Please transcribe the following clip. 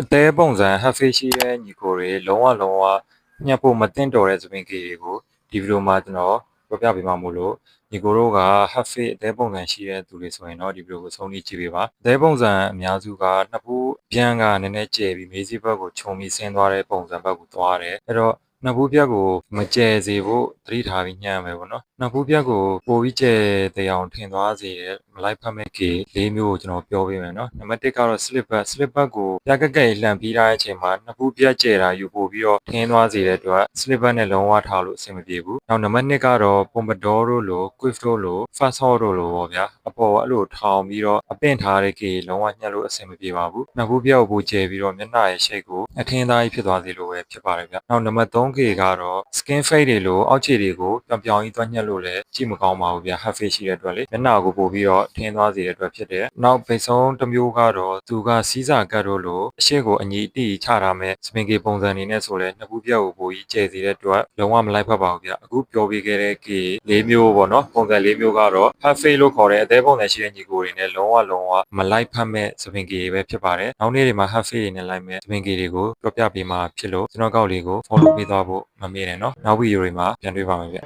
အသေးပုံစံ half face ရှိတဲ့ညီကိုတွေလုံးဝညှပ်ဖို့မသင့်တော်တဲ့သပင်ကေတွေကိုဒီဗီဒီယိုမှာကျွန်တော်ပြောပြပေးမှာမို့လို့ညီကိုတို့က half face အသေးပုံစံရှိတဲ့သူတွေဆိုရင်တော့ဒီဗီဒီယိုကိုဆုံးဖြတ်ကြည့်ပေးပါအသေးပုံစံအများစုကနှစ်ဖူးပြန်ကနည်းနည်းကျယ်ပြီးမေးစီဘက်ကိုခြုံပြီးဆင်းသွားတဲ့ပုံစံဘက်ကိုသွားတယ်အဲ့တော့နှစ်ဖူးပြက်ကိုမကျယ်စေဖို့သတိထားပြီးညှပ်ရမယ်ပေါ့နော်နှစ်ဖူးပြက်ကိုပိုပြီးကျယ်တဲ့အောင်ထင်သွားစေတဲ့မလိုက်ဖက်မဲ့ကေ၄မျိုးကိုကျွန်တော်ပြောပေးမယ်နော်နံပါတ်1ကတော့ slipper ကိုပြက်ကက်ကဲလှန်ပြီးထားတဲ့အချိန်မှာနှစ်ဖူးပြက်ကျယ်တာယူပို့ပြီးတော့ထင်းသွားစေတဲ့အတွက် slipper နဲ့လုံးဝထားလို့အဆင်မပြေဘူးနောက်နံပါတ်2ကတော့ pompadour တို့လို quiff တို့လို fast hot တို့လိုပေါ့ဗျာအပေါ်အဲ့လိုထောင်ပြီးတော့အပင့်ထားတဲ့ကေလုံးဝညှက်လို့အဆင်မပြေပါဘူးနှစ်ဖူးပြက်ကိုပိုကျယ်ပြီးတော့မျက်နှာရဲ့ shape ကိုအထင်းသားကြီးဖြစ်သွားစေလိုပဲဖြစ်ပါတယ်ဗျနောက်နံပါတ်3ကေကတော့ skin fade တွေလိုအောက်ခြေတွေကိုပြောင်ကြီးသွားညှက်လို့လည်းကြည့်မကောင်းပါဘူးဗျ half face ရှိတဲ့အတွက်လေမျက်နှာကိုပို့ပြီးတော့ထင်းသွားစေတဲ့အတွက်ဖြစ်တယ်နောက်ပိတ်ဆုံးတစ်မျိုးကတော့သူကစီးစာကတ်တို့လိုအရှိကိုအညီအတိချထားမယ်စပင်ကေပုံစံအနေနဲ့ဆိုလဲနှစ်ဖူးပြက်ကိုပိုကြီးကျယ်စေတဲ့အတွက်လုံးဝမလိုက်ဖက်ပါဘူးဗျအခုပြောပြခဲ့တဲ့ကေ၄မျိုးပေါ့နော်ပုံစံ၄မျိုးကတော့ half face လို့ခေါ်တဲ့အသေးပုံစံရှိတဲ့ညီကိုတွေနဲ့လုံးဝမလိုက်ဖက်မဲ့စပင်ကေပဲဖြစ်ပါတယ်နောက်နေ့တွေမှာ half face တွေနဲ့လိုက်မဲ့စပင်ကေတွေကိုပြောပြပေးမှာဖြစ်လို့ကျွန်တော်ကောက်လေးကို follow ပေးသွားဖို့မမေ့နဲ့နော်နောက်ဗီဒီယိုတွေမှာပြန်တွေ့ပါမယ်ဗျ